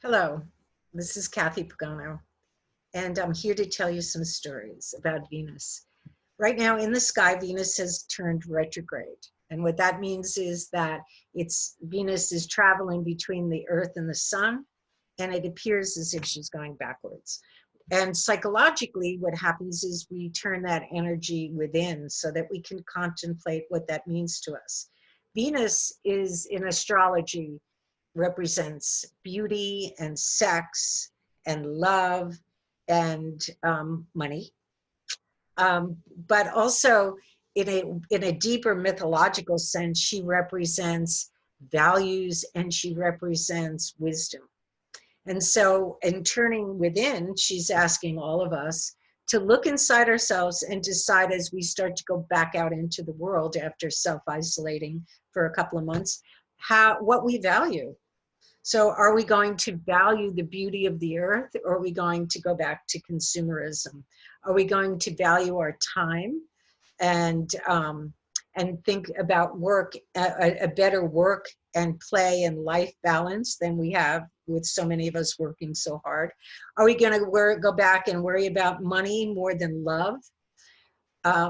Hello, this is Kathy Pagano, and I'm here to tell you some stories about Venus. Right now in the sky, Venus has turned retrograde. And what that means is that Venus is traveling between the Earth and the Sun, and it appears as if she's going backwards. And psychologically, what happens is we turn that energy within so that we can contemplate what that means to us. Venus is in astrology represents beauty and sex and love and money, but also in a deeper mythological sense, she represents values and she represents wisdom. And so in turning within, she's asking all of us to look inside ourselves and decide, as we start to go back out into the world after self-isolating for a couple of months, what we value. So are we going to value the beauty of the earth, or are we going to go back to consumerism? Are we going to value our time and think about work, a better work and play and life balance than we have with so many of us working so hard? Are we going to go back and worry about money more than love?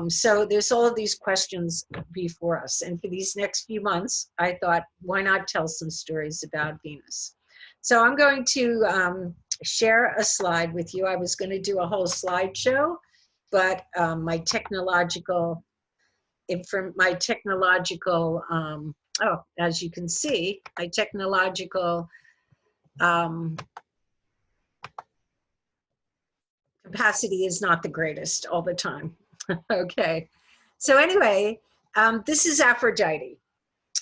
So there's all of these questions before us. And for these next few months, I thought, why not tell some stories about Venus? So I'm going to share a slide with you. I was going to do a whole slideshow, but my technological, as you can see, my technological capacity is not the greatest all the time. Okay, so anyway, this is Aphrodite.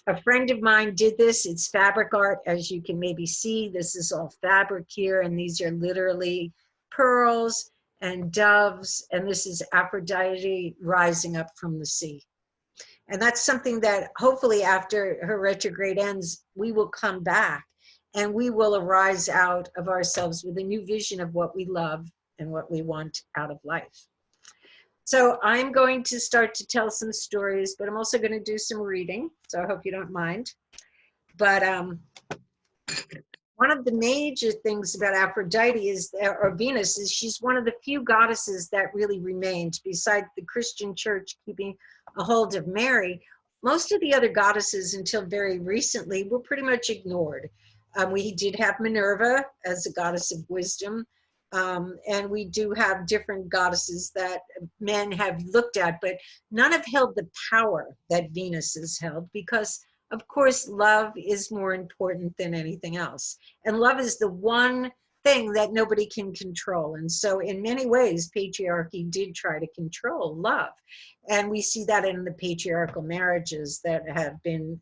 A friend of mine did this. It's fabric art, as you can maybe see. This is all fabric here, and these are literally pearls and doves, and this is Aphrodite rising up from the sea. And that's something that hopefully after her retrograde ends, we will come back and we will arise out of ourselves with a new vision of what we love and what we want out of life. So I'm going to start to tell some stories, but I'm also going to do some reading, so I hope you don't mind. But one of the major things about Aphrodite or Venus is she's one of the few goddesses that really remained. Besides the Christian church keeping a hold of Mary, most of the other goddesses until very recently were pretty much ignored. We did have Minerva as a goddess of wisdom. And we do have different goddesses that men have looked at, but none have held the power that Venus has held, because of course love is more important than anything else. And love is the one thing that nobody can control. And so in many ways, patriarchy did try to control love. And we see that in the patriarchal marriages that have been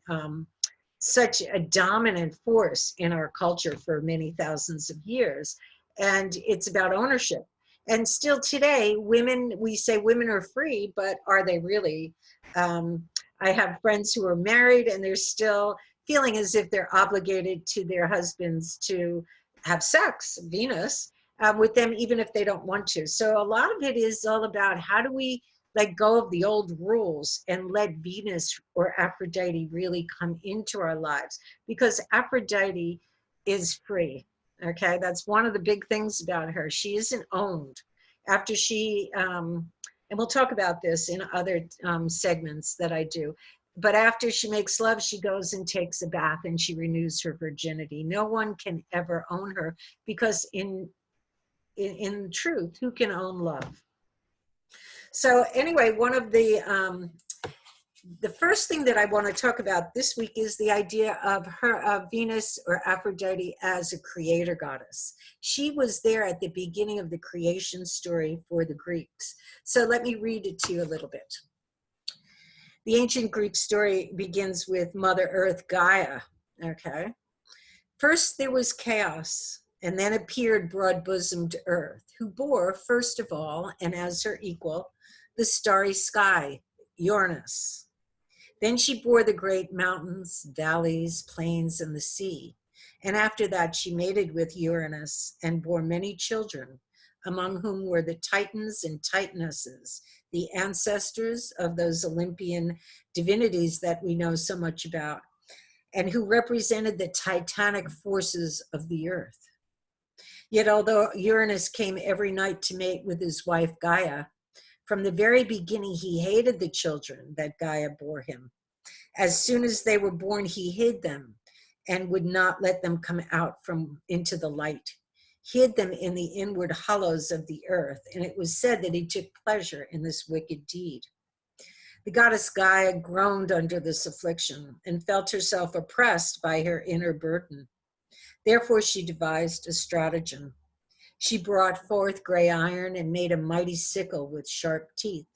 such a dominant force in our culture for many thousands of years. And it's about ownership. And still today, we say women are free, but are they really? I have friends who are married and they're still feeling as if they're obligated to their husbands to have sex, Venus, with them, even if they don't want to. So a lot of it is all about how do we let go of the old rules and let Venus or Aphrodite really come into our lives, because Aphrodite is free. Okay, that's one of the big things about her. She isn't owned. After she, and we'll talk about this in other segments that I do, but after she makes love, she goes and takes a bath and she renews her virginity. No one can ever own her, because in truth, who can own love? So anyway, one of the first thing that I want to talk about this week is the idea of Venus or Aphrodite as a creator goddess. She was there at the beginning of the creation story for the Greeks. So let me read it to you a little bit. The ancient Greek story begins with Mother Earth, Gaia, okay? First there was chaos, and then appeared broad-bosomed Earth, who bore, first of all, and as her equal, the starry sky, Uranus. Then she bore the great mountains, valleys, plains, and the sea. And after that, she mated with Uranus and bore many children, among whom were the Titans and Titanesses, the ancestors of those Olympian divinities that we know so much about, and who represented the titanic forces of the earth. Yet although Uranus came every night to mate with his wife Gaia, from the very beginning he hated the children that Gaia bore him. As soon as they were born, he hid them and would not let them come out from into the light, hid them in the inward hollows of the earth, and it was said that he took pleasure in this wicked deed. The goddess Gaia groaned under this affliction and felt herself oppressed by her inner burden. Therefore, she devised a stratagem. She brought forth gray iron and made a mighty sickle with sharp teeth.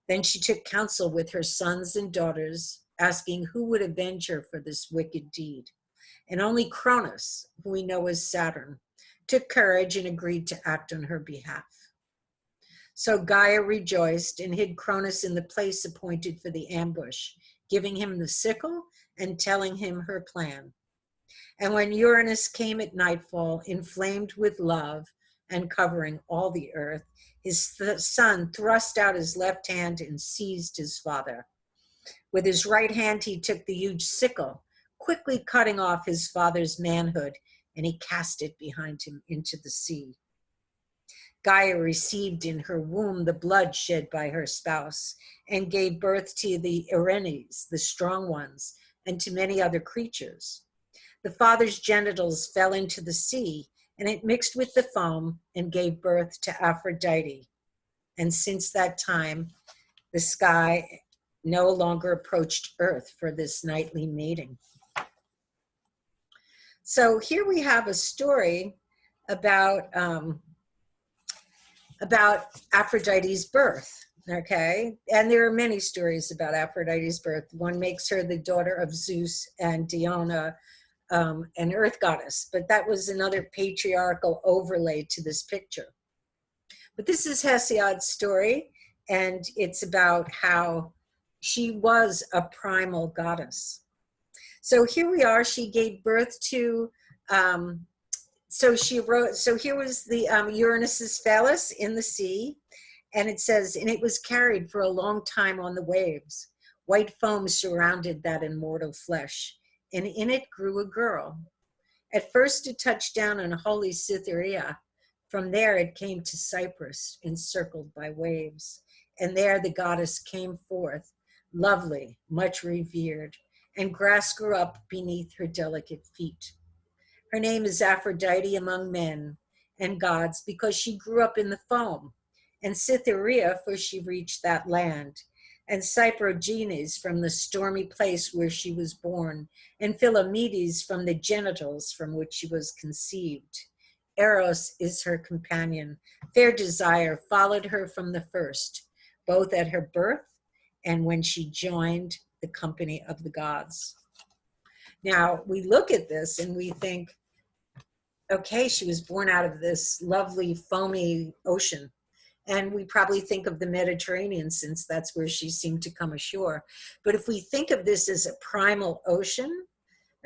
Then she took counsel with her sons and daughters, asking who would avenge her for this wicked deed. And only Cronus, who we know as Saturn, took courage and agreed to act on her behalf. So Gaia rejoiced and hid Cronus in the place appointed for the ambush, giving him the sickle and telling him her plan. And when Uranus came at nightfall, inflamed with love and covering all the earth, his son thrust out his left hand and seized his father. With his right hand, he took the huge sickle, quickly cutting off his father's manhood, and he cast it behind him into the sea. Gaia received in her womb the blood shed by her spouse and gave birth to the Erinyes, the strong ones, and to many other creatures. The father's genitals fell into the sea, and it mixed with the foam and gave birth to Aphrodite. And since that time, the sky no longer approached Earth for this nightly mating. So here we have a story about Aphrodite's birth, okay? And there are many stories about Aphrodite's birth. One makes her the daughter of Zeus and Diana, an earth goddess, but that was another patriarchal overlay to this picture. But this is Hesiod's story, and it's about how she was a primal goddess. So here we are, she gave birth to, so here was the Uranus's phallus in the sea, and it says, and it was carried for a long time on the waves. White foam surrounded that immortal flesh, and in it grew a girl. At first it touched down on holy Cytherea. From there it came to Cyprus, encircled by waves. And there the goddess came forth, lovely, much revered, and grass grew up beneath her delicate feet. Her name is Aphrodite among men and gods because she grew up in the foam, and Cytherea, for she reached that land, and Cyprogenes from the stormy place where she was born, and Philomedes from the genitals from which she was conceived. Eros is her companion. Fair desire followed her from the first, both at her birth and when she joined the company of the gods. Now, we look at this and we think, okay, she was born out of this lovely foamy ocean. And we probably think of the Mediterranean since that's where she seemed to come ashore. But if we think of this as a primal ocean,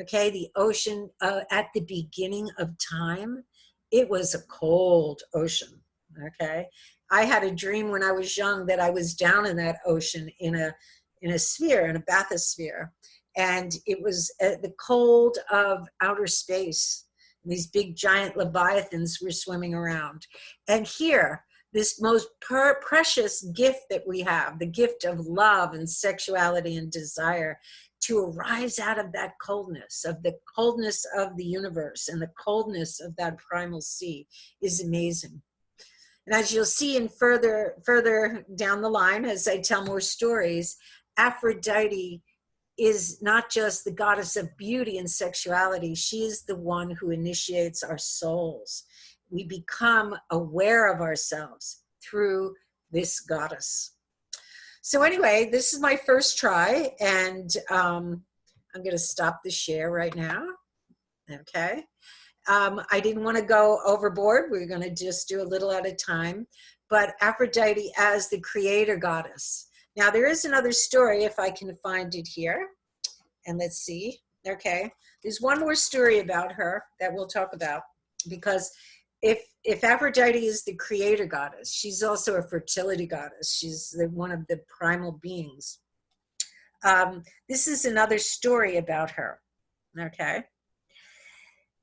okay, the ocean at the beginning of time, it was a cold ocean, okay? I had a dream when I was young that I was down in that ocean in a sphere, in a bathysphere. And it was the cold of outer space. These big giant leviathans were swimming around. And here, this most precious gift that we have, the gift of love and sexuality and desire, to arise out of that coldness of the universe and the coldness of that primal sea is amazing. And as you'll see in further down the line, as I tell more stories, Aphrodite is not just the goddess of beauty and sexuality. She is the one who initiates our souls. We become aware of ourselves through this goddess. So anyway, this is my first try, and I'm going to stop the share right now. Okay. I didn't want to go overboard. We're going to just do a little at a time. But Aphrodite as the creator goddess. Now, there is another story, if I can find it here. And let's see. Okay. There's one more story about her that we'll talk about, because if Aphrodite is the creator goddess, she's also a fertility goddess. She's one of the primal beings. This is another story about her, okay?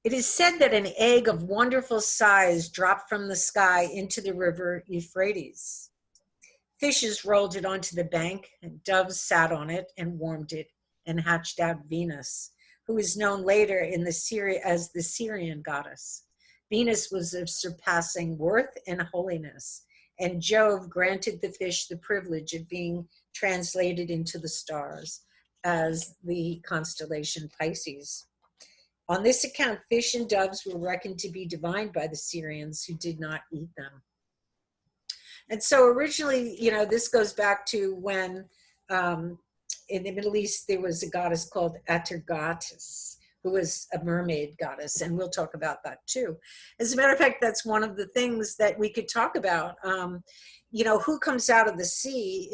It is said that an egg of wonderful size dropped from the sky into the river Euphrates. Fishes rolled it onto the bank, and doves sat on it and warmed it and hatched out Venus, who is known later in as the Syrian goddess. Venus was of surpassing worth and holiness, and Jove granted the fish the privilege of being translated into the stars as the constellation Pisces. On this account, fish and doves were reckoned to be divine by the Syrians, who did not eat them. And so originally, this goes back to when in the Middle East, there was a goddess called Atargatis, who was a mermaid goddess, and we'll talk about that too. As a matter of fact, that's one of the things that we could talk about. Who comes out of the sea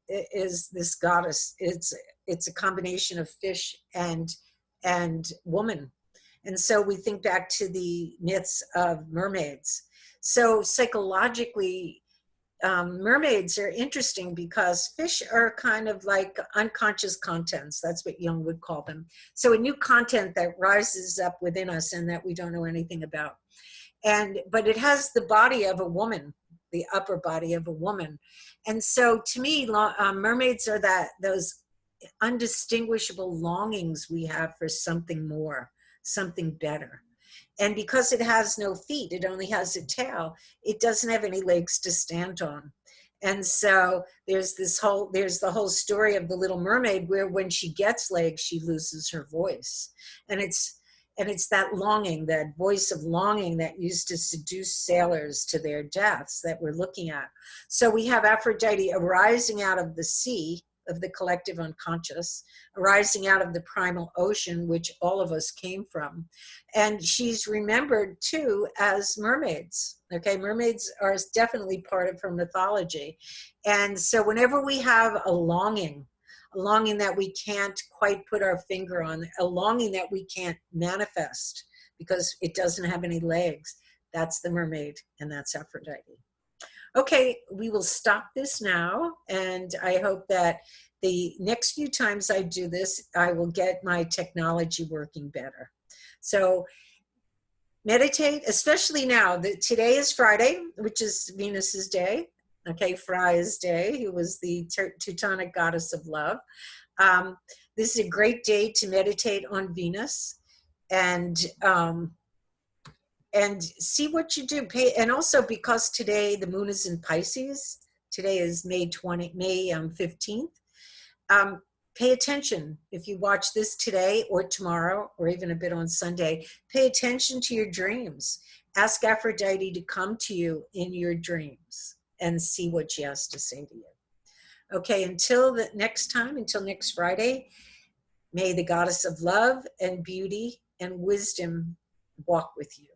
is this goddess. It's a combination of fish and woman. And so we think back to the myths of mermaids. So psychologically, mermaids are interesting because fish are kind of like unconscious contents. That's what Jung would call them. So a new content that rises up within us and that we don't know anything about. But it has the body of a woman, the upper body of a woman. And so to me, mermaids are those undistinguishable longings we have for something more, something better. And because it has no feet, it only has a tail, it doesn't have any legs to stand on. And so there's the whole story of the Little Mermaid, where when she gets legs, she loses her voice. And it's that longing, that voice of longing that used to seduce sailors to their deaths that we're looking at. So we have Aphrodite arising out of the sea, of the collective unconscious, arising out of the primal ocean, which all of us came from. And she's remembered too as mermaids. Okay, mermaids are definitely part of her mythology. And so whenever we have a longing that we can't quite put our finger on, a longing that we can't manifest because it doesn't have any legs, that's the mermaid, and that's Aphrodite. Okay, we will stop this now, and I hope that the next few times I do this, I will get my technology working better. So meditate, especially now. Today is Friday, which is Venus's day. Okay, Freya's day, who was the Teutonic goddess of love. This is a great day to meditate on Venus and see what you do. And also because today the moon is in Pisces, today is May 15th. Pay attention. If you watch this today or tomorrow or even a bit on Sunday, pay attention to your dreams. Ask Aphrodite to come to you in your dreams and see what she has to say to you. Okay, until next Friday, may the goddess of love and beauty and wisdom walk with you.